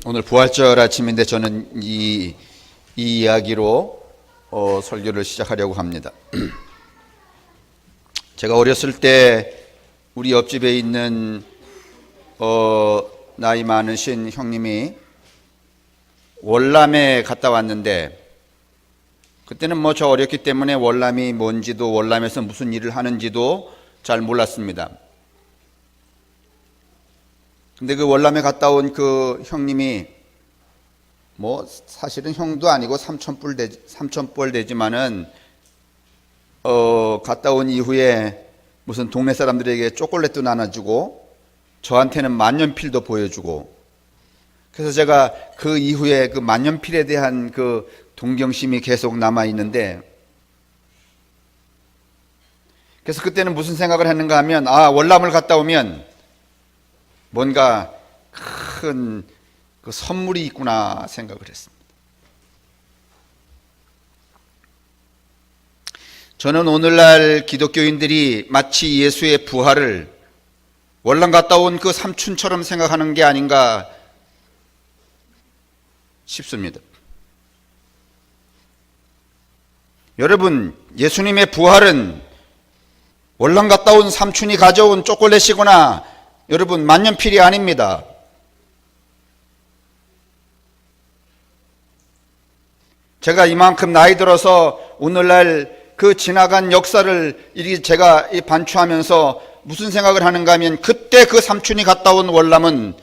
오늘 부활절 아침인데 저는 이 이야기로 설교를 시작하려고 합니다. 제가 어렸을 때 우리 옆집에 있는 나이 많으신 형님이 월남에 갔다 왔는데, 그때는 저 어렸기 때문에 월남이 뭔지도 월남에서 무슨 일을 하는지도 잘 몰랐습니다. 근데 그 월남에 갔다 온 그 형님이 사실은 형도 아니고 삼촌뻘 되지만은 갔다 온 이후에 무슨 동네 사람들에게 초콜릿도 나눠주고 저한테는 만년필도 보여주고, 그래서 제가 그 이후에 그 만년필에 대한 그 동경심이 계속 남아 있는데, 그래서 그때는 무슨 생각을 했는가 하면, 월남을 갔다 오면 뭔가 큰 그 선물이 있구나 생각을 했습니다. 저는 오늘날 기독교인들이 마치 예수의 부활을 월남 갔다 온 그 삼촌처럼 생각하는 게 아닌가 싶습니다. 여러분, 예수님의 부활은 월남 갔다 온 삼촌이 가져온 초콜릿이거나 여러분 만년필이 아닙니다. 제가 이만큼 나이 들어서 오늘날 그 지나간 역사를 제가 반추하면서 무슨 생각을 하는가 하면, 그때 그 삼촌이 갔다 온 월남은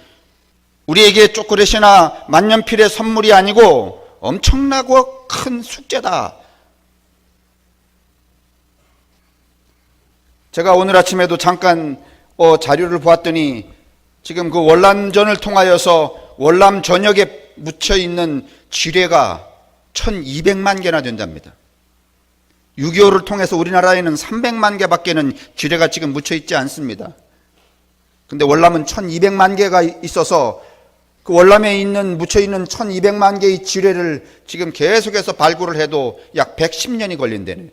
우리에게 초콜릿이나 만년필의 선물이 아니고 엄청나고 큰 숙제다. 제가 오늘 아침에도 잠깐 자료를 보았더니 지금 그 월남전을 통하여서 월남 전역에 묻혀있는 지뢰가 1200만 개나 된답니다. 6.25를 통해서 우리나라에는 300만 개밖에는 지뢰가 지금 묻혀있지 않습니다. 근데 월남은 1200만 개가 있어서 그 월남에 묻혀있는 1200만 개의 지뢰를 지금 계속해서 발굴을 해도 약 110년이 걸린다네요.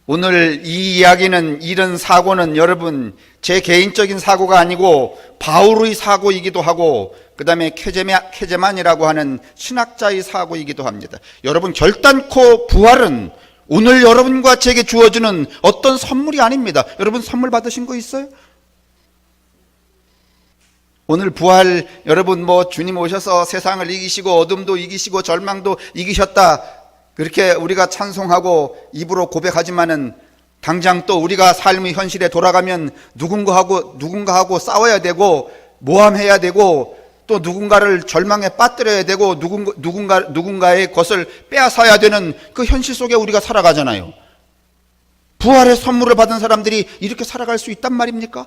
오늘 이 이야기는, 이런 사고는 여러분 제 개인적인 사고가 아니고 바울의 사고이기도 하고, 그 다음에 쾌제만이라고 하는 신학자의 사고이기도 합니다. 여러분, 결단코 부활은 오늘 여러분과 제게 주어지는 어떤 선물이 아닙니다. 여러분 선물 받으신 거 있어요? 오늘 부활, 여러분 주님 오셔서 세상을 이기시고 어둠도 이기시고 절망도 이기셨다, 그렇게 우리가 찬송하고 입으로 고백하지만은 당장 또 우리가 삶의 현실에 돌아가면 누군가하고 싸워야 되고 모함해야 되고, 또 누군가를 절망에 빠뜨려야 되고 누군가의 것을 빼앗아야 되는 그 현실 속에 우리가 살아가잖아요. 부활의 선물을 받은 사람들이 이렇게 살아갈 수 있단 말입니까?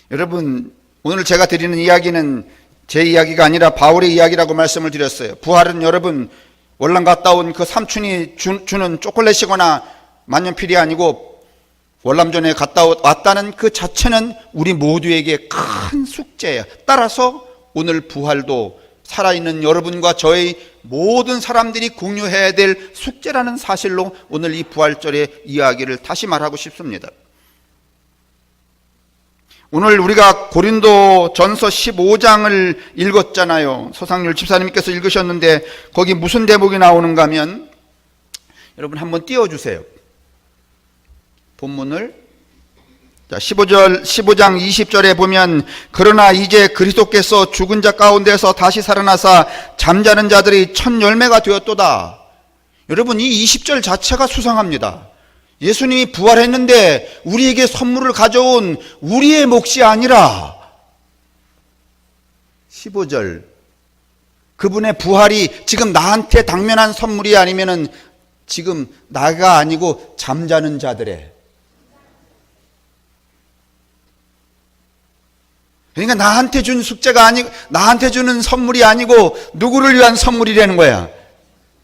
여러분, 오늘 제가 드리는 이야기는 제 이야기가 아니라 바울의 이야기라고 말씀을 드렸어요. 부활은 여러분 월남 갔다 온 그 삼촌이 주는 초콜릿이거나 만년필이 아니고, 월남전에 갔다 왔다는 그 자체는 우리 모두에게 큰 숙제예요. 따라서 오늘 부활도 살아있는 여러분과 저의 모든 사람들이 공유해야 될 숙제라는 사실로 오늘 이 부활절의 이야기를 다시 말하고 싶습니다. 오늘 우리가 고린도 전서 15장을 읽었잖아요. 서상률 집사님께서 읽으셨는데 거기 무슨 대목이 나오는가 하면, 여러분 한번 띄워주세요. 본문을. 15장 20절에 보면, 그러나 이제 그리스도께서 죽은 자 가운데서 다시 살아나사 잠자는 자들이 첫 열매가 되었도다. 여러분, 이 20절 자체가 수상합니다. 예수님이 부활했는데 우리에게 선물을 가져온 우리의 몫이 아니라, 15절, 그분의 부활이 지금 나한테 당면한 선물이 아니면은 지금 나가 아니고 잠자는 자들의, 그러니까 나한테 준 숙제가 아니고, 나한테 주는 선물이 아니고 누구를 위한 선물이라는 거야?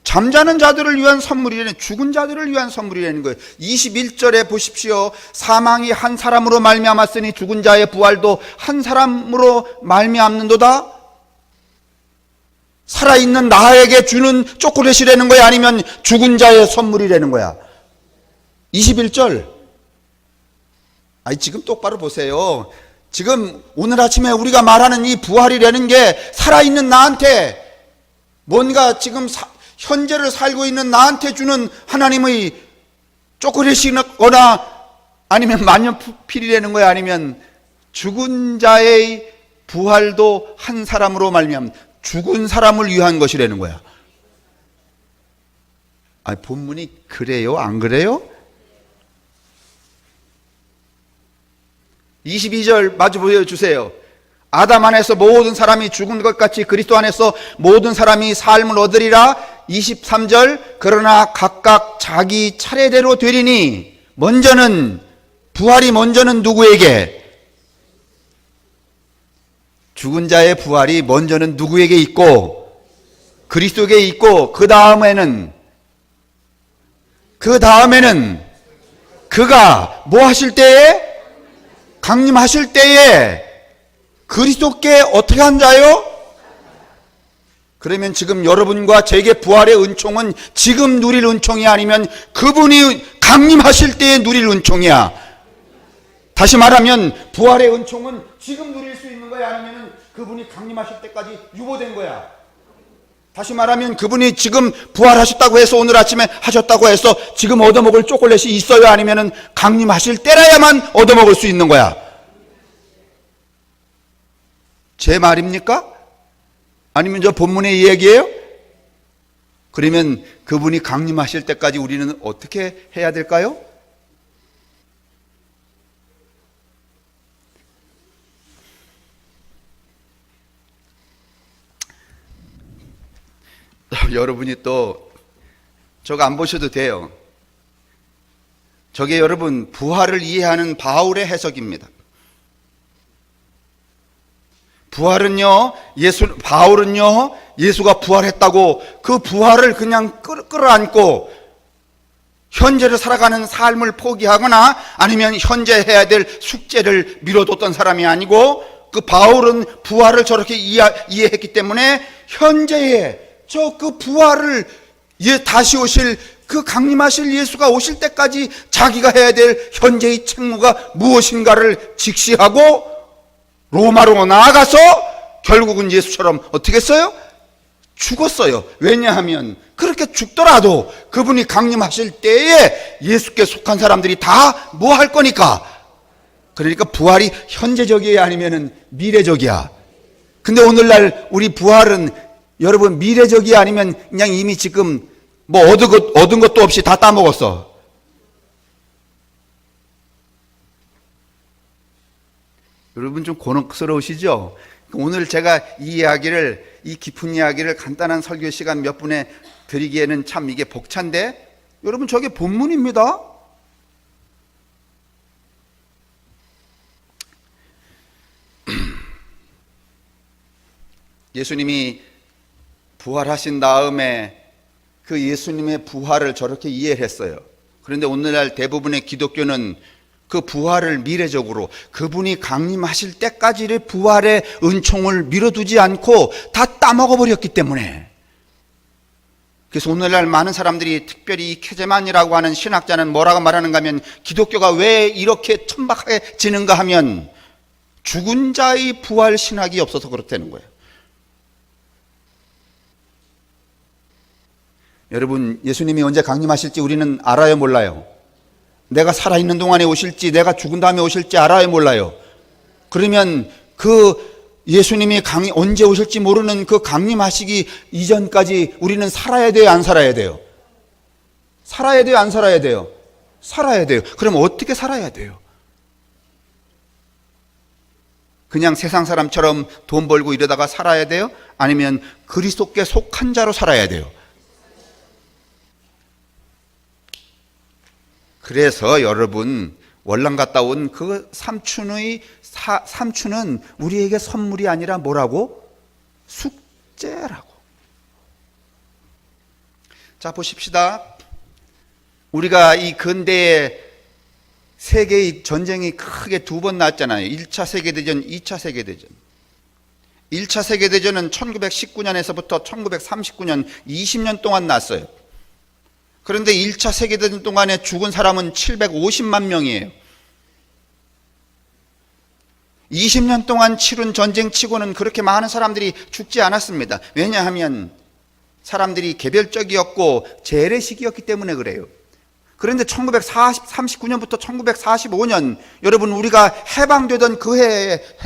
잠자는 자들을 위한 선물이라는, 죽은 자들을 위한 선물이라는 거예요. 21절에 보십시오. 사망이 한 사람으로 말미암았으니 죽은 자의 부활도 한 사람으로 말미암는도다. 살아있는 나에게 주는 초콜릿이라는 거야? 아니면 죽은 자의 선물이라는 거야? 21절. 지금 똑바로 보세요. 지금 오늘 아침에 우리가 말하는 이 부활이라는 게 살아있는 나한테 뭔가 지금 현재를 살고 있는 나한테 주는 하나님의 초콜릿이거나 아니면 만년필이라는 거야, 아니면 죽은 자의 부활도 한 사람으로 말미암아 죽은 사람을 위한 것이라는 거야. 본문이 그래요? 안 그래요? 22절 마주 보여주세요. 아담 안에서 모든 사람이 죽은 것 같이 그리스도 안에서 모든 사람이 삶을 얻으리라. 23절 그러나 각각 자기 차례대로 되리니 부활이 먼저는 누구에게? 죽은 자의 부활이 먼저는 누구에게 있고? 그리스도에게 있고, 그 다음에는 그가 뭐 하실 때에? 강림하실 때에 그리스도께 어떻게 한 자요? 그러면 지금 여러분과 제게 부활의 은총은 지금 누릴 은총이 아니면 그분이 강림하실 때에 누릴 은총이야. 다시 말하면 부활의 은총은 지금 누릴 수 있는 거야, 아니면 그분이 강림하실 때까지 유보된 거야. 다시 말하면 그분이 지금 부활하셨다고 해서 오늘 아침에 하셨다고 해서 지금 얻어먹을 초콜릿이 있어요, 아니면 강림하실 때라야만 얻어먹을 수 있는 거야. 제 말입니까? 아니면 저 본문의 이야기예요? 그러면 그분이 강림하실 때까지 우리는 어떻게 해야 될까요? 여러분이 또 저거 안 보셔도 돼요. 저게 여러분 부활을 이해하는 바울의 해석입니다. 바울은요 예수가 부활했다고 그 부활을 그냥 끌어안고 현재를 살아가는 삶을 포기하거나 아니면 현재 해야 될 숙제를 미뤄뒀던 사람이 아니고, 그 바울은 부활을 저렇게 이해했기 때문에 현재의 그 부활을 다시 오실 그 강림하실 예수가 오실 때까지 자기가 해야 될 현재의 책무가 무엇인가를 직시하고 로마로 나아가서 결국은 예수처럼 어떻게 했어요? 죽었어요. 왜냐하면 그렇게 죽더라도 그분이 강림하실 때에 예수께 속한 사람들이 다 뭐 할 거니까. 그러니까 부활이 현재적이야, 아니면 미래적이야? 근데 오늘날 우리 부활은 여러분 미래적이야, 아니면 그냥 이미 지금 뭐 얻은 것도 없이 다 따먹었어? 여러분 좀 곤혹스러우시죠? 오늘 제가 이 깊은 이야기를 간단한 설교 시간 몇 분에 드리기에는 참 이게 벅찬데, 여러분 저게 본문입니다. 예수님이 부활하신 다음에 그 예수님의 부활을 저렇게 이해를 했어요. 그런데 오늘날 대부분의 기독교는 그 부활을 미래적으로 그분이 강림하실 때까지의 부활의 은총을 미뤄두지 않고 다 따먹어버렸기 때문에, 그래서 오늘날 많은 사람들이 특별히 케제만이라고 하는 신학자는 뭐라고 말하는가 하면, 기독교가 왜 이렇게 천박해지는가 하면 죽은 자의 부활 신학이 없어서 그렇다는 거예요. 여러분 예수님이 언제 강림하실지 우리는 알아요, 몰라요? 내가 살아있는 동안에 오실지 내가 죽은 다음에 오실지 알아요, 몰라요? 그러면 그 예수님이 언제 오실지 모르는 그 강림하시기 이전까지 우리는 살아야 돼요, 안 살아야 돼요? 살아야 돼요, 안 살아야 돼요? 살아야 돼요. 그럼 어떻게 살아야 돼요? 그냥 세상 사람처럼 돈 벌고 이러다가 살아야 돼요? 아니면 그리스도께 속한 자로 살아야 돼요? 그래서 여러분 월남 갔다 온 그 삼춘은 우리에게 선물이 아니라 뭐라고? 숙제라고. 자, 보십시다. 우리가 이 근대에 세계의 전쟁이 크게 두 번 났잖아요. 1차 세계대전, 2차 세계대전. 1차 세계대전은 1919년에서부터 1939년 20년 동안 났어요. 그런데 1차 세계대전 동안에 죽은 사람은 750만 명이에요. 20년 동안 치룬 전쟁치고는 그렇게 많은 사람들이 죽지 않았습니다. 왜냐하면 사람들이 개별적이었고 재래식이었기 때문에 그래요. 그런데 1939년부터 1945년, 여러분 우리가 해방되던 그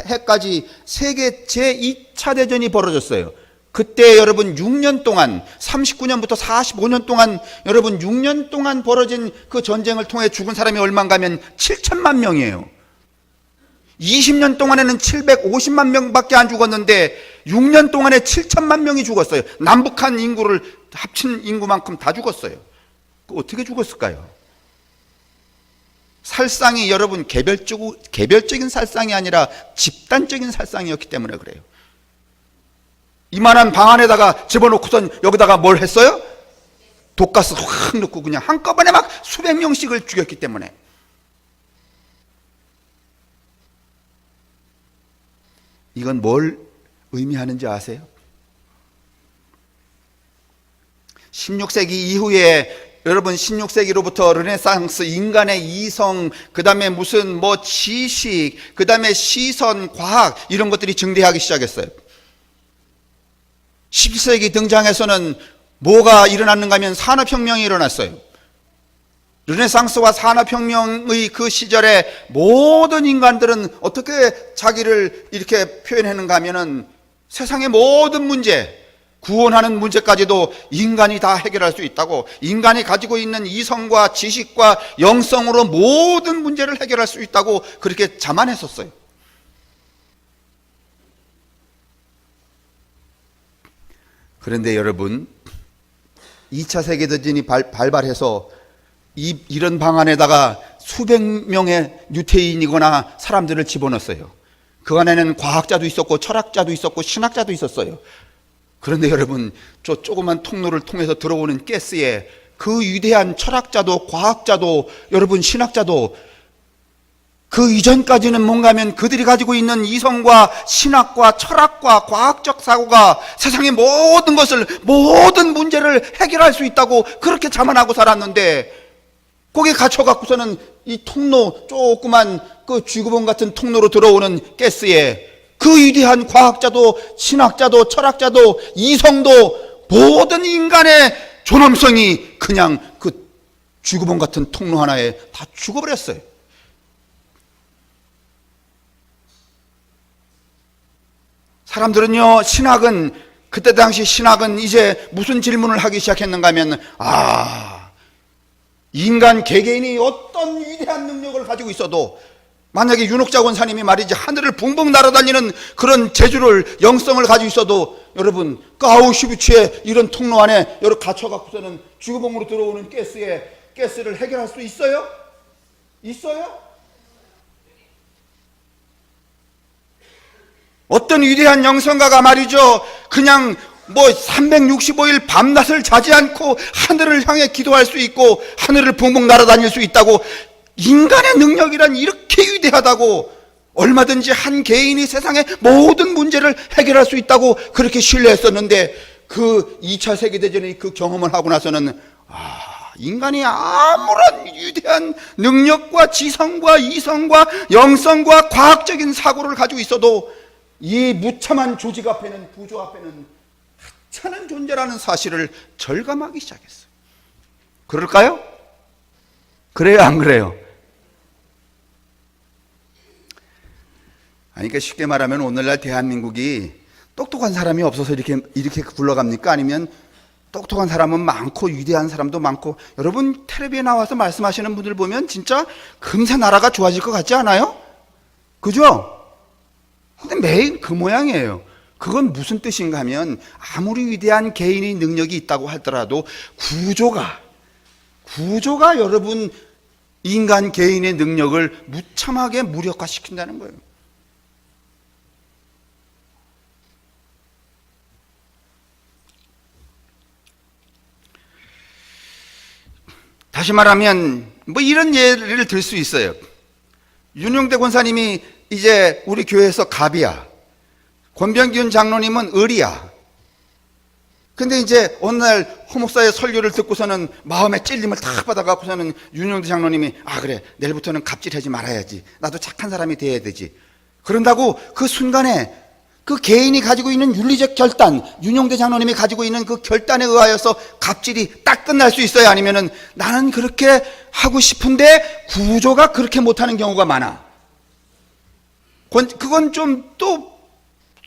해까지 세계 제2차 대전이 벌어졌어요. 그때 여러분 6년 동안, 39년부터 45년 동안 여러분 6년 동안 벌어진 그 전쟁을 통해 죽은 사람이 얼마인가 하면 7천만 명이에요. 20년 동안에는 750만 명밖에 안 죽었는데 6년 동안에 7천만 명이 죽었어요. 남북한 인구를 합친 인구만큼 다 죽었어요. 어떻게 죽었을까요? 살상이 여러분 개별적인 살상이 아니라 집단적인 살상이었기 때문에 그래요. 이만한 방 안에다가 집어넣고선 여기다가 뭘 했어요? 독가스 확 넣고 그냥 한꺼번에 막 수백 명씩을 죽였기 때문에. 이건 뭘 의미하는지 아세요? 16세기 이후에 여러분 16세기로부터 르네상스, 인간의 이성, 그 다음에 무슨 뭐 지식, 그 다음에 시선, 과학 이런 것들이 증대하기 시작했어요. 17세기 등장해서는 뭐가 일어났는가 하면 산업혁명이 일어났어요. 르네상스와 산업혁명의 그 시절에 모든 인간들은 어떻게 자기를 이렇게 표현했는가 하면은 세상의 모든 문제, 구원하는 문제까지도 인간이 다 해결할 수 있다고, 인간이 가지고 있는 이성과 지식과 영성으로 모든 문제를 해결할 수 있다고 그렇게 자만했었어요. 그런데 여러분 2차 세계대전이 발발해서 이런 방 안에다가 수백 명의 유태인이거나 사람들을 집어넣었어요. 그 안에는 과학자도 있었고 철학자도 있었고 신학자도 있었어요. 그런데 여러분 저 조그만 통로를 통해서 들어오는 가스에 그 위대한 철학자도 과학자도 여러분 신학자도 그 이전까지는 뭔가 하면 그들이 가지고 있는 이성과 신학과 철학과 과학적 사고가 세상의 모든 것을, 모든 문제를 해결할 수 있다고 그렇게 자만하고 살았는데, 거기에 갇혀갖고서는 이 통로, 조그만 그 쥐구멍 같은 통로로 들어오는 가스에 그 위대한 과학자도 신학자도 철학자도 이성도 모든 인간의 존엄성이 그냥 그 쥐구멍 같은 통로 하나에 다 죽어버렸어요. 사람들은요, 신학은, 그때 당시 신학은 이제 무슨 질문을 하기 시작했는가 하면, 인간 개개인이 어떤 위대한 능력을 가지고 있어도 만약에 윤옥자 권사님이 말이지 하늘을 붕붕 날아다니는 그런 재주를, 영성을 가지고 있어도 여러분 그 아우슈비츠의 이런 통로 안에 여러 갇혀갖고서는 쥐구멍으로 들어오는 가스를 해결할 수 있어요? 있어요? 어떤 위대한 영성가가 말이죠, 그냥 뭐 365일 밤낮을 자지 않고 하늘을 향해 기도할 수 있고 하늘을 붕붕 날아다닐 수 있다고, 인간의 능력이란 이렇게 위대하다고, 얼마든지 한 개인이 세상의 모든 문제를 해결할 수 있다고 그렇게 신뢰했었는데, 그 2차 세계대전의 그 경험을 하고 나서는 인간이 아무런 위대한 능력과 지성과 이성과 영성과 과학적인 사고를 가지고 있어도 이 무참한 조직 앞에는, 구조 앞에는 하찮은 존재라는 사실을 절감하기 시작했어요. 그럴까요? 그래요, 안 그래요? 아니, 그러니까 쉽게 말하면 오늘날 대한민국이 똑똑한 사람이 없어서 이렇게 굴러갑니까? 아니면 똑똑한 사람은 많고 위대한 사람도 많고, 여러분 텔레비에 나와서 말씀하시는 분들 보면 진짜 금세 나라가 좋아질 것 같지 않아요? 그죠? 근데 매일 그 모양이에요. 그건 무슨 뜻인가 하면, 아무리 위대한 개인의 능력이 있다고 하더라도 구조가 여러분 인간 개인의 능력을 무참하게 무력화시킨다는 거예요. 다시 말하면 뭐 이런 예를 들 수 있어요. 윤용대 권사님이 이제 우리 교회에서 갑이야. 권병균 장로님은 을이야. 근데 이제 어느 날 허목사의 설교를 듣고서는 마음에 찔림을 탁 받아갖고서는 윤용대 장로님이 그래, 내일부터는 갑질하지 말아야지, 나도 착한 사람이 돼야 되지, 그런다고 그 순간에 그 개인이 가지고 있는 윤리적 결단, 윤용대 장로님이 가지고 있는 그 결단에 의하여서 갑질이 딱 끝날 수 있어요? 아니면은 나는 그렇게 하고 싶은데 구조가 그렇게 못하는 경우가 많아. 그건 좀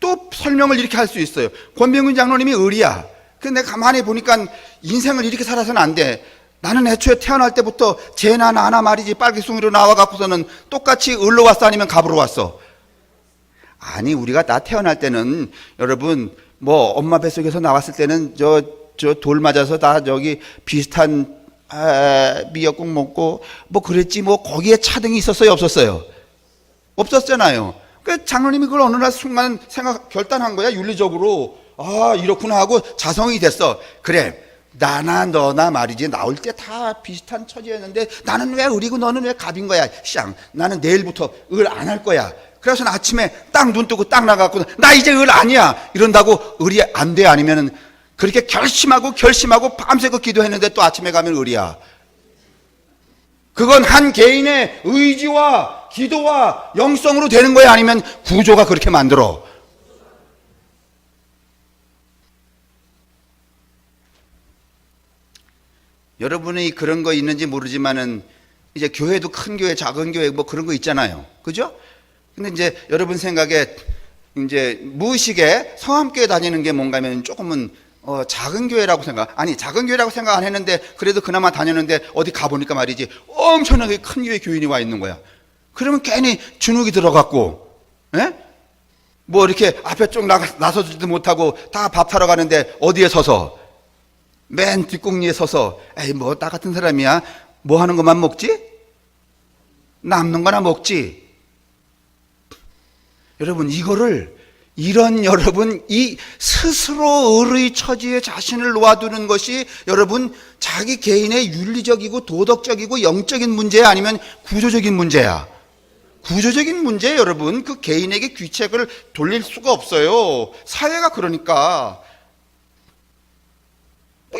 또 설명을 이렇게 할 수 있어요. 권병균 장로님이 을이야. 근데 내가 가만히 보니까 인생을 이렇게 살아서는 안 돼. 나는 애초에 태어날 때부터 쟤나 나나 말이지 빨갱이로 나와갖고서는 똑같이 을로 왔어, 아니면 갑으로 왔어? 아니, 우리가 나 태어날 때는 여러분 뭐 엄마 뱃속에서 나왔을 때는 저 돌 맞아서 다 저기 비슷한 미역국 먹고 뭐 그랬지, 뭐 거기에 차등이 있었어요, 없었어요? 없었잖아요. 그 장로님이 그걸 어느 날 순간 결단한 거야, 윤리적으로. 이렇구나 하고 자성이 됐어. 그래, 나나 너나 말이지 나올 때 다 비슷한 처지였는데 나는 왜 을이고 너는 왜 갑인 거야? 나는 내일부터 을 안 할 거야. 그래서 아침에 딱 눈 뜨고 딱 나가고 나 이제 을 아니야 이런다고 을이 안 돼? 아니면은 그렇게 결심하고 밤새고 기도했는데 또 아침에 가면 을이야? 그건 한 개인의 의지와 기도와 영성으로 되는 거야? 아니면 구조가 그렇게 만들어? 여러분이 그런 거 있는지 모르지만은 이제 교회도 큰 교회, 작은 교회 뭐 그런 거 있잖아요. 그죠? 근데 이제 여러분 생각에 이제 무의식에 성함교회 다니는 게 뭔가 하면 조금은 작은 교회라고 작은 교회라고 생각 안 했는데 그래도 그나마 다녔는데 어디 가보니까 말이지 엄청나게 큰 교회 교인이 와 있는 거야. 그러면 괜히 주눅이 들어갔고, 뭐 이렇게 앞에 쭉 나서지도 못하고 다 밥 사러 가는데 어디에 서서? 맨 뒷공리에 서서 뭐 나 같은 사람이야 뭐 하는 것만 먹지? 남는 거나 먹지. 여러분 여러분 이 스스로 을의 처지에 자신을 놓아두는 것이 여러분 자기 개인의 윤리적이고 도덕적이고 영적인 문제야, 아니면 구조적인 문제야? 구조적인 문제에 여러분 그 개인에게 귀책을 돌릴 수가 없어요. 사회가 그러니까.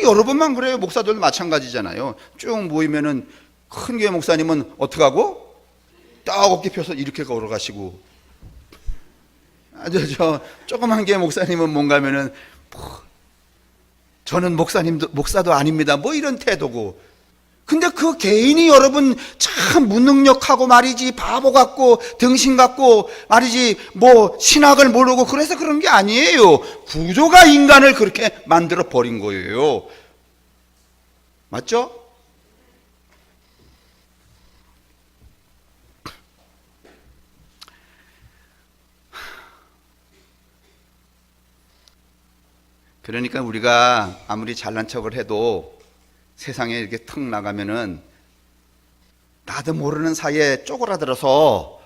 여러분만 그래요. 목사들도 마찬가지잖아요. 쭉 모이면은 큰 교회 목사님은 어떻게 하고? 딱 어깨 펴서 이렇게 걸어가시고, 저 조그만 교회 목사님은 뭔가 하면은 저는 목사도 아닙니다, 뭐 이런 태도고. 근데 그 개인이 여러분 참 무능력하고 말이지 바보 같고 등신 같고 말이지 뭐 신학을 모르고 그래서 그런 게 아니에요. 구조가 인간을 그렇게 만들어 버린 거예요. 맞죠? 그러니까 우리가 아무리 잘난 척을 해도 세상에 이렇게 턱 나가면은 나도 모르는 사이에 쪼그라들어서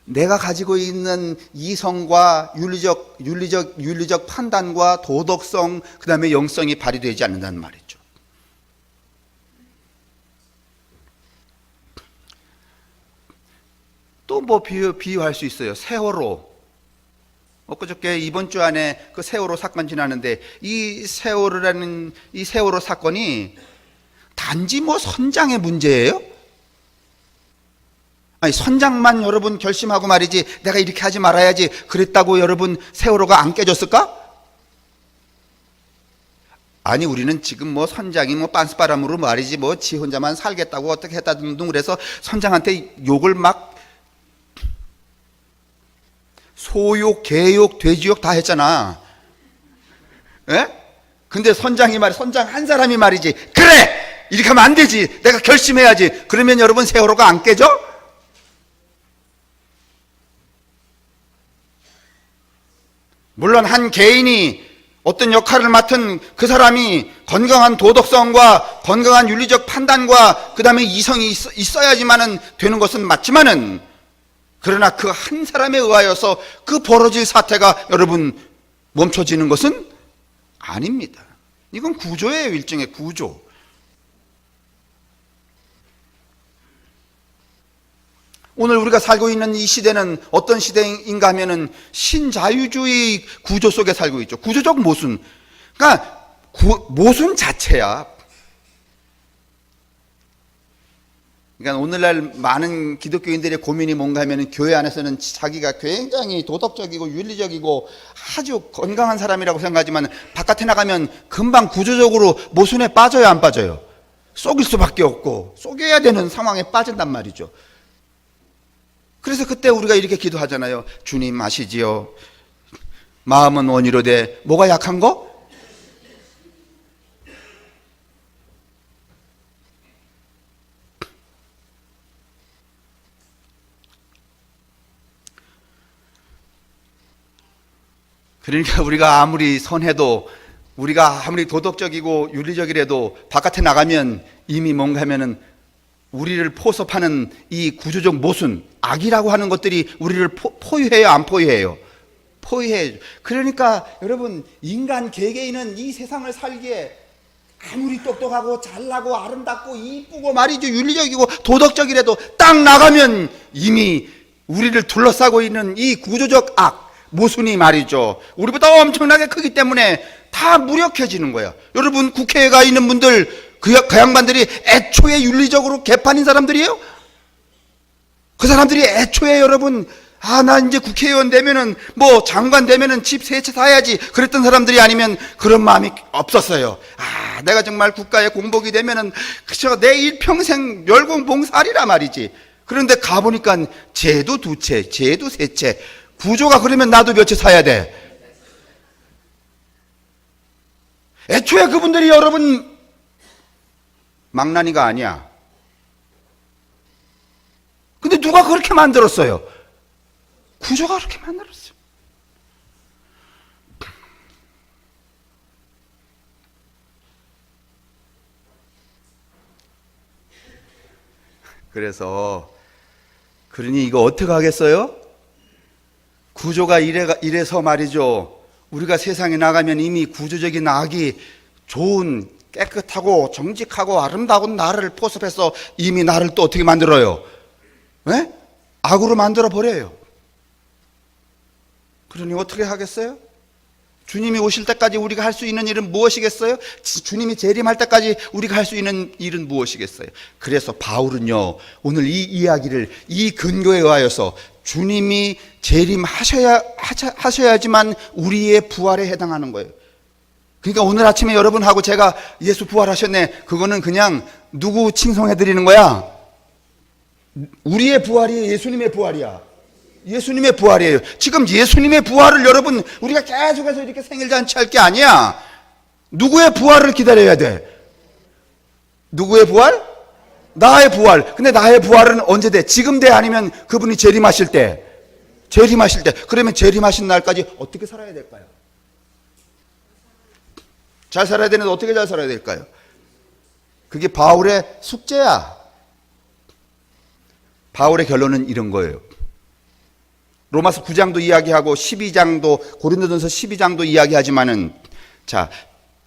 내가 가지고 있는 이성과 윤리적 판단과 도덕성, 그 다음에 영성이 발휘되지 않는다는 말이죠. 또 뭐 비유할 수 있어요. 세월호. 엊그저께 이번 주 안에 그 세월호 사건 지나는데 이 세월호 사건이 단지 뭐 선장의 문제예요? 아니, 선장만 여러분 결심하고 말이지 내가 이렇게 하지 말아야지 그랬다고 여러분 세월호가 안 깨졌을까? 아니, 우리는 지금 뭐 선장이 뭐 빤스바람으로 말이지 뭐 지 혼자만 살겠다고 어떻게 했다든 그래서 선장한테 욕을 막 소욕, 개욕, 돼지욕 다 했잖아. 근데 선장 한 사람이 말이지 그래! 이렇게 하면 안 되지. 내가 결심해야지. 그러면 여러분 세월호가 안 깨져? 물론 한 개인이 어떤 역할을 맡은 그 사람이 건강한 도덕성과 건강한 윤리적 판단과 그 다음에 이성이 있어야지만은 되는 것은 맞지만은, 그러나 그 한 사람에 의하여서 그 벌어질 사태가 여러분 멈춰지는 것은 아닙니다. 이건 구조예요. 일종의 구조. 오늘 우리가 살고 있는 이 시대는 어떤 시대인가 하면은 신자유주의 구조 속에 살고 있죠. 구조적 모순. 그러니까 모순 자체야. 그러니까 오늘날 많은 기독교인들의 고민이 뭔가 하면 교회 안에서는 자기가 굉장히 도덕적이고 윤리적이고 아주 건강한 사람이라고 생각하지만 바깥에 나가면 금방 구조적으로 모순에 빠져요, 안 빠져요? 속일 수밖에 없고 속여야 되는 상황에 빠진단 말이죠. 그래서 그때 우리가 이렇게 기도하잖아요. 주님 아시지요? 마음은 원이로 돼. 뭐가 약한 거? 그러니까 우리가 아무리 선해도, 우리가 아무리 도덕적이고 윤리적이라도 바깥에 나가면 이미 뭔가 하면은 우리를 포섭하는 이 구조적 모순, 악이라고 하는 것들이 우리를 포위해요, 안 포위해요? 포위해요. 그러니까 여러분, 인간 개개인은 이 세상을 살기에 아무리 똑똑하고 잘나고 아름답고 이쁘고 말이죠, 윤리적이고 도덕적이라도 딱 나가면 이미 우리를 둘러싸고 있는 이 구조적 악, 모순이 말이죠, 우리보다 엄청나게 크기 때문에 다 무력해지는 거야. 여러분, 국회에 가 있는 분들, 그 양반들이 애초에 윤리적으로 개판인 사람들이에요? 그 사람들이 애초에 여러분, 나 이제 국회의원 되면은, 뭐 장관 되면은 집 세 채 사야지, 그랬던 사람들이 아니면 그런 마음이 없었어요. 내가 정말 국가에 공복이 되면은 그저 내 일평생 멸공봉사하리라 말이지. 그런데 가보니까 쟤도 두 채, 쟤도 세 채. 구조가 그러면 나도 몇 채 사야 돼. 애초에 그분들이 여러분 망나니가 아니야. 근데 누가 그렇게 만들었어요? 구조가 그렇게 만들었어요. 그러니 이거 어떻게 하겠어요? 구조가 이래서 말이죠, 우리가 세상에 나가면 이미 구조적인 악이 좋은 깨끗하고 정직하고 아름다운 나를 포섭해서 이미 나를 또 어떻게 만들어요? 네? 악으로 만들어 버려요. 그러니 어떻게 하겠어요? 주님이 오실 때까지 우리가 할 수 있는 일은 무엇이겠어요? 주님이 재림할 때까지 우리가 할 수 있는 일은 무엇이겠어요? 그래서 바울은요, 오늘 이 이야기를 이 근거에 의하여서 주님이 재림하셔야지만 우리의 부활에 해당하는 거예요. 그러니까 오늘 아침에 여러분하고 제가 예수 부활하셨네, 그거는 그냥 누구 칭송해 드리는 거야? 우리의 부활이 예수님의 부활이야. 예수님의 부활이에요. 지금 예수님의 부활을 여러분, 우리가 계속해서 이렇게 생일잔치 할 게 아니야. 누구의 부활을 기다려야 돼? 누구의 부활? 나의 부활. 근데 나의 부활은 언제 돼? 지금 돼? 아니면 그분이 재림하실 때? 재림하실 때. 그러면 재림하신 날까지 어떻게 살아야 될까요? 잘 살아야 되는데 어떻게 잘 살아야 될까요? 그게 바울의 숙제야. 바울의 결론은 이런 거예요. 로마서 9장도 이야기하고 12장도, 고린도전서 12장도 이야기하지만은, 자,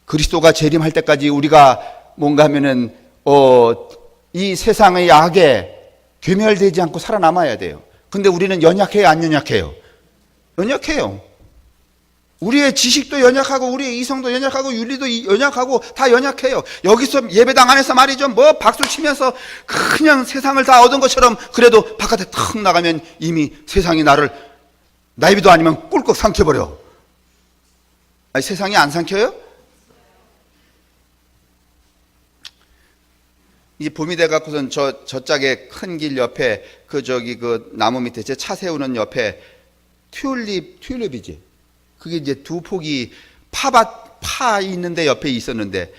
그리스도가 재림할 때까지 우리가 뭔가 하면은 이 세상의 악에 괴멸되지 않고 살아남아야 돼요. 근데 우리는 연약해요, 안 연약해요? 연약해요. 우리의 지식도 연약하고 우리의 이성도 연약하고 윤리도 연약하고 다 연약해요. 여기서 예배당 안에서 말이죠, 뭐 박수 치면서 그냥 세상을 다 얻은 것처럼, 그래도 바깥에 탁 나가면 이미 세상이 나를 나이비도 아니면 꿀꺽 삼켜버려. 아니, 세상이 안 삼켜요? 이제 봄이 돼갖고선 저짝에 큰 길 옆에 그 나무 밑에 제 차 세우는 옆에 튤립이지. 그게 이제 두 폭이 파 있는데 옆에 있었는데,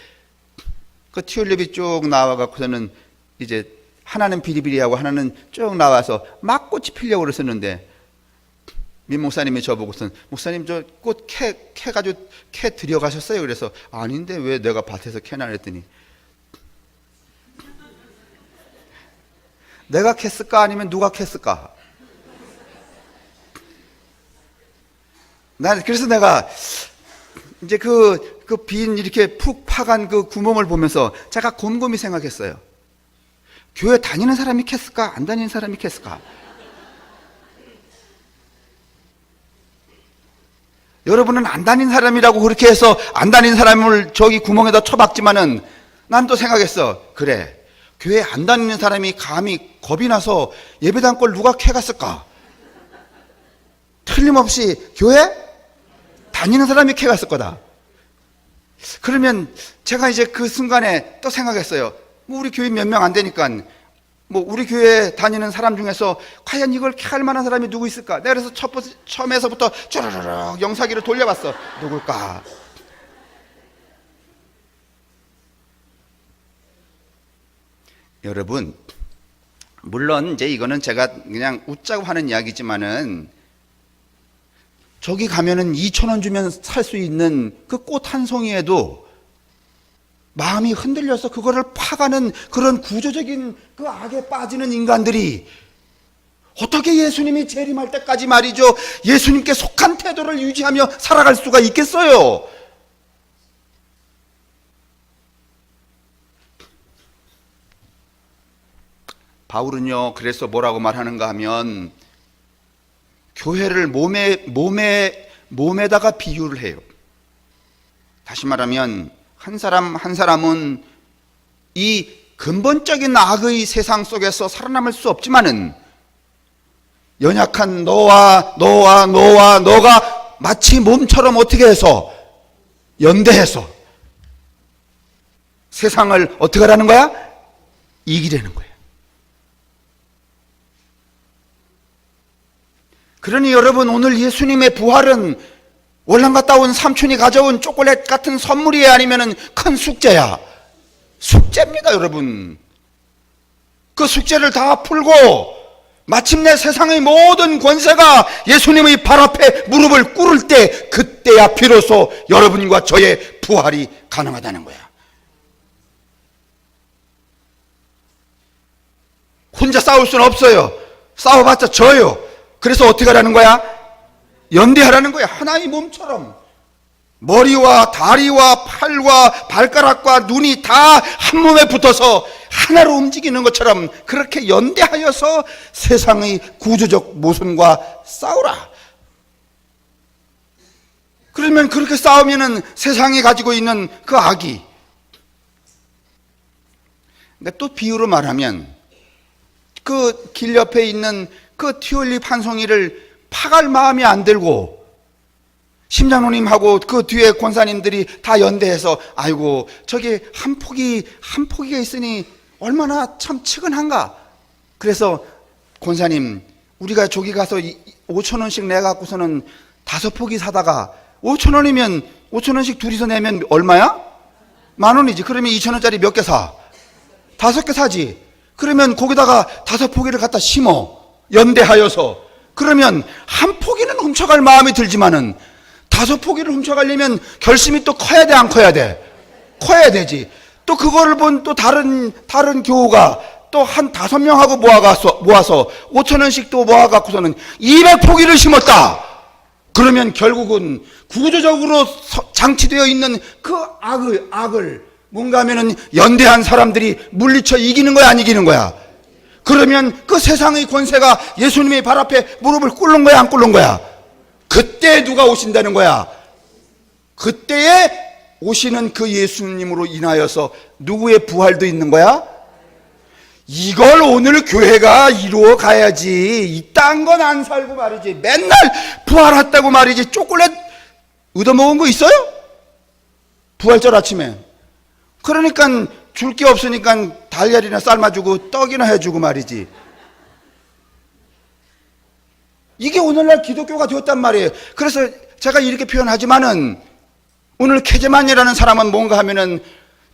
그 튤립이 쭉 나와갖고서는 이제 하나는 비리비리하고 하나는 쭉 나와서 막 꽃이 피려고 그랬었는데, 민 목사님이 저보고선, 목사님 저 꽃 캐가지고 캐 들여가셨어요? 그래서 아닌데 왜 내가 밭에서 캐나 그랬더니, 내가 캤을까 아니면 누가 캤을까? 그래서 내가 이제 그 빈 이렇게 푹 파간 그 구멍을 보면서 제가 곰곰이 생각했어요. 교회 다니는 사람이 캤을까? 안 다니는 사람이 캤을까? 여러분은 안 다닌 사람이라고 그렇게 해서 안 다닌 사람을 저기 구멍에다 쳐박지만은 난 또 생각했어. 그래, 교회 안 다니는 사람이 감히 겁이 나서 예배당 걸 누가 캐갔을까? 틀림없이 교회 다니는 사람이 캐갔을 거다. 그러면 제가 이제 그 순간에 또 생각했어요. 뭐 우리 교회 몇 명 안 되니까 뭐 우리 교회 다니는 사람 중에서 과연 이걸 캐할 만한 사람이 누구 있을까? 내가 그래서 처음에서부터 쭈르르륵 영사기를 돌려봤어. 누굴까? 여러분, 물론 이제 이거는 제가 그냥 웃자고 하는 이야기지만은 저기 가면은 2,000원 주면 살 수 있는 그 꽃 한 송이에도 마음이 흔들려서 그거를 파가는 그런 구조적인 그 악에 빠지는 인간들이 어떻게 예수님이 재림할 때까지 말이죠, 예수님께 속한 태도를 유지하며 살아갈 수가 있겠어요? 바울은요, 그래서 뭐라고 말하는가 하면 교회를 몸에다가 비유를 해요. 다시 말하면 한 사람 한 사람은 이 근본적인 악의 세상 속에서 살아남을 수 없지만은 연약한 너가 마치 몸처럼 어떻게 해서 연대해서 세상을 어떻게 하라는 거야? 이기려는 거야. 그러니 여러분, 오늘 예수님의 부활은 월남 갔다 온 삼촌이 가져온 초콜릿 같은 선물이야, 아니면은 큰 숙제야? 숙제입니다, 여러분. 그 숙제를 다 풀고 마침내 세상의 모든 권세가 예수님의 발 앞에 무릎을 꿇을 때, 그때야 비로소 여러분과 저의 부활이 가능하다는 거야. 혼자 싸울 수는 없어요. 싸워봤자 져요. 그래서 어떻게 하라는 거야? 연대하라는 거야. 하나의 몸처럼 머리와 다리와 팔과 발가락과 눈이 다 한 몸에 붙어서 하나로 움직이는 것처럼 그렇게 연대하여서 세상의 구조적 모순과 싸우라. 그러면 그렇게 싸우면은 세상이 가지고 있는 그 악이, 근데 또 비유로 말하면 그 길 옆에 있는 그 튤립 한 송이를 파갈 마음이 안 들고 심장로님하고 그 뒤에 권사님들이 다 연대해서 아이고 저기 한 포기가 있으니 얼마나 참 측은한가. 그래서 권사님, 우리가 저기 가서 5,000원씩 내갖고서는 5포기 사다가 5,000원이면 5,000원씩 둘이서 내면 얼마야? 10,000원이지. 그러면 2,000원짜리 몇 개 사? 5개 사지. 그러면 거기다가 5포기를 갖다 심어. 연대하여서. 그러면 한 포기는 훔쳐갈 마음이 들지만은 5포기를 훔쳐가려면 결심이 또 커야 돼, 안 커야 돼? 커야 되지. 또 그거를 본 또 다른 교우가 또 한 5명하고 모아서 5,000원씩 또 모아갖고서는 200포기를 심었다. 그러면 결국은 구조적으로 장치되어 있는 그 악을 뭔가 하면은 연대한 사람들이 물리쳐 이기는 거야, 안 이기는 거야? 그러면 그 세상의 권세가 예수님의 발 앞에 무릎을 꿇는 거야, 안 꿇는 거야? 그때 누가 오신다는 거야? 그때에 오시는 그 예수님으로 인하여서 누구의 부활도 있는 거야? 이걸 오늘 교회가 이루어 가야지. 이딴 건 안 살고 말이지. 맨날 부활했다고 말이지. 초콜릿 얻어먹은 거 있어요? 부활절 아침에. 그러니까 줄 게 없으니까 달걀이나 삶아주고 떡이나 해주고 말이지. 이게 오늘날 기독교가 되었단 말이에요. 그래서 제가 이렇게 표현하지만은 오늘 케제만이라는 사람은 뭔가 하면은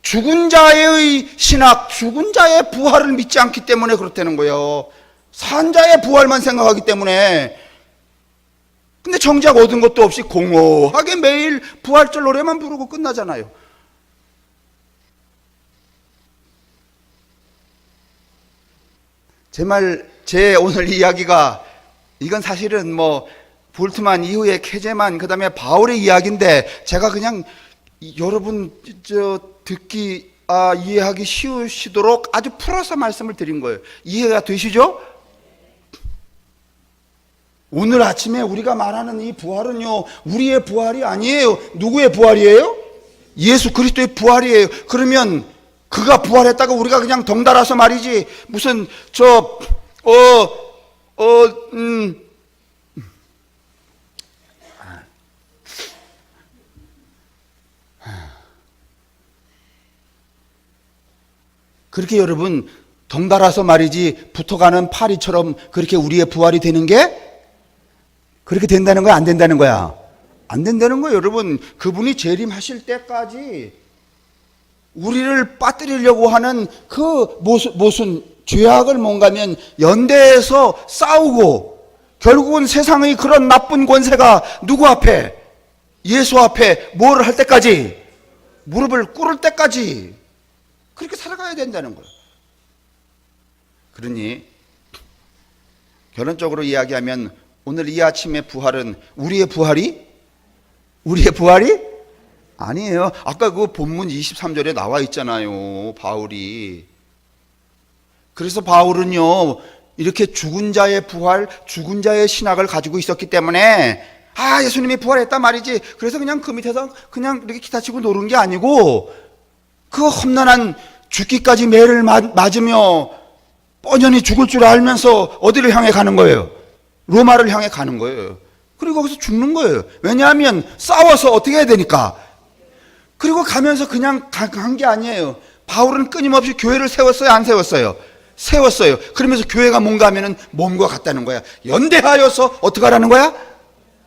죽은 자의 신학, 죽은 자의 부활을 믿지 않기 때문에 그렇다는 거예요. 산 자의 부활만 생각하기 때문에. 근데 정작 얻은 것도 없이 공허하게 매일 부활절 노래만 부르고 끝나잖아요. 제 오늘 이야기가, 이건 사실은 뭐 볼트만 이후에 케제만, 그 다음에 바울의 이야기인데 제가 그냥 여러분 듣기 이해하기 쉬우시도록 아주 풀어서 말씀을 드린 거예요. 이해가 되시죠? 오늘 아침에 우리가 말하는 이 부활은요, 우리의 부활이 아니에요. 누구의 부활이에요? 예수 그리스도의 부활이에요. 그러면 그가 부활했다고 우리가 그냥 덩달아서 말이지, 무슨 그렇게 여러분 덩달아서 말이지 붙어가는 파리처럼 그렇게 우리의 부활이 되는 게 그렇게 된다는 거야, 안 된다는 거야? 안 된다는 거예요. 여러분, 그분이 재림하실 때까지 우리를 빠뜨리려고 하는 그 무슨 죄악을 뭔가면 연대해서 싸우고, 결국은 세상의 그런 나쁜 권세가 누구 앞에? 예수 앞에 뭐를 할 때까지? 무릎을 꿇을 때까지 그렇게 살아가야 된다는 거예요. 그러니 결론적으로 이야기하면 오늘 이 아침의 부활은 우리의 부활이 아니에요. 아까 그 본문 23절에 나와 있잖아요, 바울이. 그래서 바울은요, 이렇게 죽은 자의 부활, 죽은 자의 신학을 가지고 있었기 때문에 예수님이 부활했단 말이지, 그래서 그냥 그 밑에서 그냥 이렇게 기타치고 노는 게 아니고, 그 험난한 죽기까지 매를 맞으며 뻔연히 죽을 줄 알면서 어디를 향해 가는 거예요? 로마를 향해 가는 거예요. 그리고 거기서 죽는 거예요. 왜냐하면 싸워서 어떻게 해야 되니까. 그리고 가면서 그냥 간 게 아니에요. 바울은 끊임없이 교회를 세웠어요, 안 세웠어요? 세웠어요. 그러면서 교회가 뭔가 하면은 몸과 같다는 거야. 연대하여서 어떻게 하라는 거야?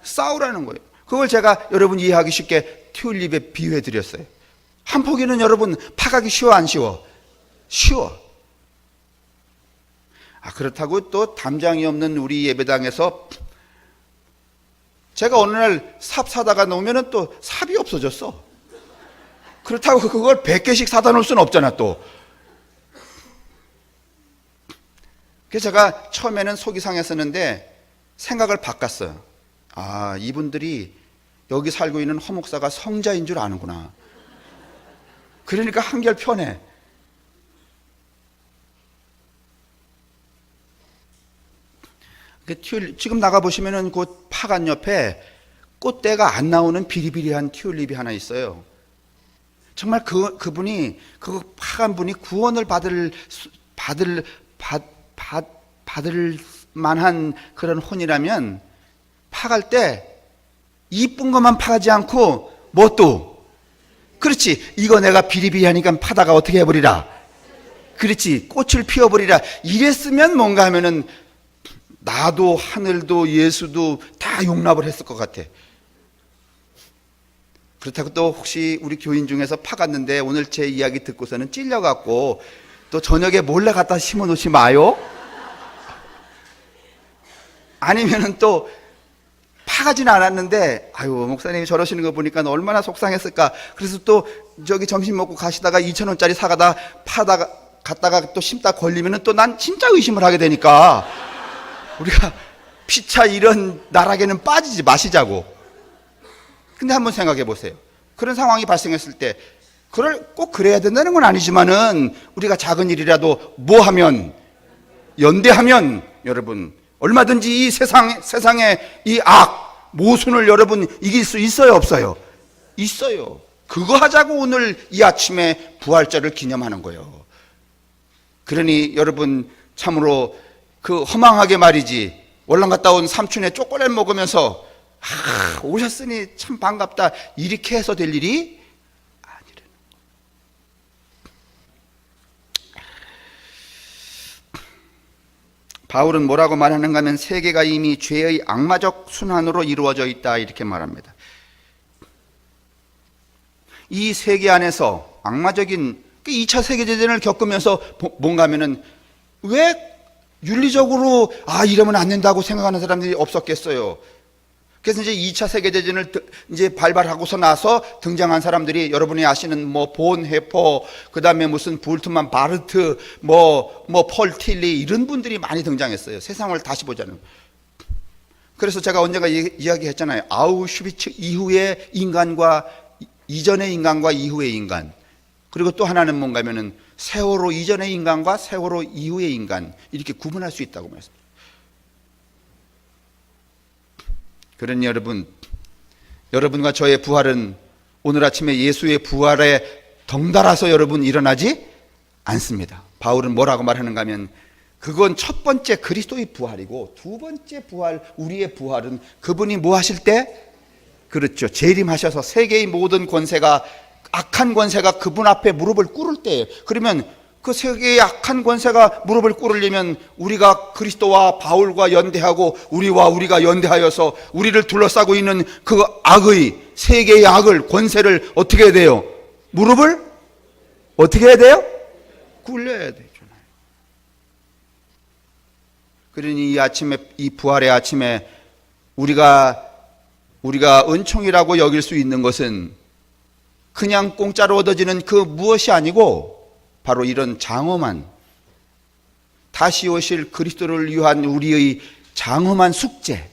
싸우라는 거예요. 그걸 제가 여러분 이해하기 쉽게 튤립에 비유해 드렸어요. 한 포기는 여러분 파가기 쉬워, 안 쉬워? 쉬워. 그렇다고 또 담장이 없는 우리 예배당에서 제가 어느 날 삽 사다가 놓으면 또 삽이 없어졌어. 그렇다고 그걸 100개씩 사다 놓을 수는 없잖아, 또. 그래서 제가 처음에는 속이 상했었는데 생각을 바꿨어요. 이분들이 여기 살고 있는 허 목사가 성자인 줄 아는구나. 그러니까 한결 편해. 지금 나가보시면은 그 파간 옆에 꽃대가 안 나오는 비리비리한 튤립이 하나 있어요. 정말 그분이, 그 파간 분이 구원을 받을 만한 그런 혼이라면 파갈 때 이쁜 것만 파가지 않고 뭐 또? 그렇지. 이거 내가 비리비리하니까 파다가 어떻게 해버리라. 그렇지. 꽃을 피워버리라. 이랬으면 뭔가 하면은 나도 하늘도 예수도 다 용납을 했을 것 같아. 그렇다고 또 혹시 우리 교인 중에서 파갔는데 오늘 제 이야기 듣고서는 찔려갖고 또 저녁에 몰래 갖다 심어 놓지 마요. 아니면은 또 파가진 않았는데 목사님이 저러시는 거 보니까 얼마나 속상했을까. 그래서 또 저기 점심 먹고 가시다가 2,000원짜리 사가다 파다가 갔다가 또 심다 걸리면은 또 난 진짜 의심을 하게 되니까 우리가 피차 이런 나락에는 빠지지 마시자고. 근데 한번 생각해 보세요. 그런 상황이 발생했을 때 꼭 그래야 된다는 건 아니지만은 우리가 작은 일이라도 뭐 하면, 연대하면 여러분 얼마든지 이 세상의 이 모순을 여러분 이길 수 있어요, 없어요? 있어요. 그거 하자고 오늘 이 아침에 부활절을 기념하는 거예요. 그러니 여러분 참으로 그 허망하게 말이지, 월남 갔다 온 삼촌의 초콜릿 먹으면서 오셨으니 참 반갑다 이렇게 해서 될 일이 아니라는 거예요. 바울은 뭐라고 말하는가 하면 세계가 이미 죄의 악마적 순환으로 이루어져 있다 이렇게 말합니다. 이 세계 안에서 악마적인 2차 세계대전을 겪으면서 뭔가 하면은 왜 윤리적으로 이러면 안 된다고 생각하는 사람들이 없었겠어요. 그래서 이제 2차 세계대전을 이제 발발하고서 나서 등장한 사람들이 여러분이 아시는 본헤퍼, 그 다음에 무슨 불트만 바르트, 폴 틸리 이런 분들이 많이 등장했어요. 세상을 다시 보자는. 그래서 제가 언젠가 이야기했잖아요. 아우슈비츠 이후의 인간과 이전의 인간과 이후의 인간. 그리고 또 하나는 뭔가 하면은 세월호 이전의 인간과 세월호 이후의 인간 이렇게 구분할 수 있다고 말했습니다. 그러니 여러분과 저의 부활은 오늘 아침에 예수의 부활에 덩달아서 여러분 일어나지 않습니다. 바울은 뭐라고 말하는가 하면 그건 첫 번째 그리스도의 부활이고 두 번째 부활, 우리의 부활은 그분이 뭐 하실 때? 그렇죠. 재림하셔서 세계의 모든 권세가, 악한 권세가 그분 앞에 무릎을 꿇을 때예요. 그러면 그 세계의 악한 권세가 무릎을 꿇으려면 우리가 그리스도와 바울과 연대하고 우리가 연대하여서 우리를 둘러싸고 있는 그 악의, 세계의 악을, 권세를 어떻게 해야 돼요? 무릎을 어떻게 해야 돼요? 꿇려야 되잖아요. 그러니 이 아침에, 이 부활의 아침에 우리가 은총이라고 여길 수 있는 것은 그냥 공짜로 얻어지는 그 무엇이 아니고 바로 이런 장엄한, 다시 오실 그리스도를 위한 우리의 장엄한 숙제,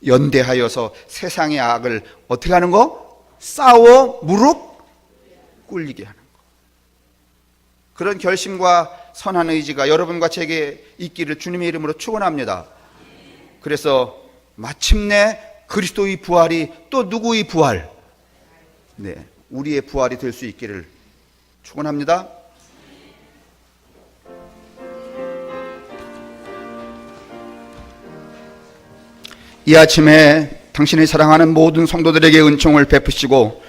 연대하여서 세상의 악을 어떻게 하는 거? 싸워 무릎 꿇리게 하는 거. 그런 결심과 선한 의지가 여러분과 제게 있기를 주님의 이름으로 축원합니다. 그래서 마침내 그리스도의 부활이 또 누구의 부활? 네, 우리의 부활이 될 수 있기를 축원합니다. 이 아침에 당신의 사랑하는 모든 성도들에게 은총을 베푸시고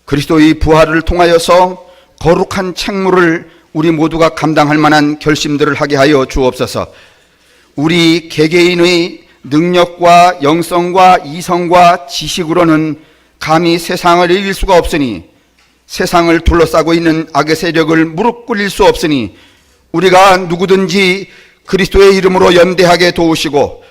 그리스도의 부활을 통하여서 거룩한 책무를 우리 모두가 감당할 만한 결심들을 하게 하여 주옵소서. 우리 개개인의 능력과 영성과 이성과 지식으로는 감히 세상을 이길 수가 없으니, 세상을 둘러싸고 있는 악의 세력을 무릎 꿇릴 수 없으니 우리가 누구든지 그리스도의 이름으로 연대하게 도우시고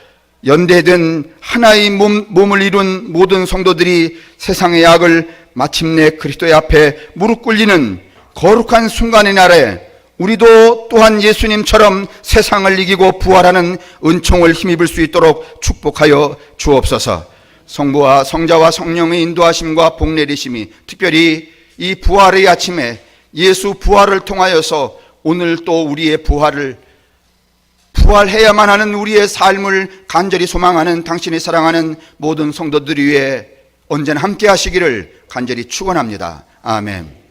연대된 하나의 몸을 이룬 모든 성도들이 세상의 악을 마침내 그리스도의 앞에 무릎 꿇리는 거룩한 순간의 날에 우리도 또한 예수님처럼 세상을 이기고 부활하는 은총을 힘입을 수 있도록 축복하여 주옵소서. 성부와 성자와 성령의 인도하심과 복내리심이 특별히 이 부활의 아침에 예수 부활을 통하여서 오늘 또 우리의 부활해야만 하는 우리의 삶을 간절히 소망하는 당신이 사랑하는 모든 성도들 위해 언제나 함께 하시기를 간절히 축원합니다. 아멘.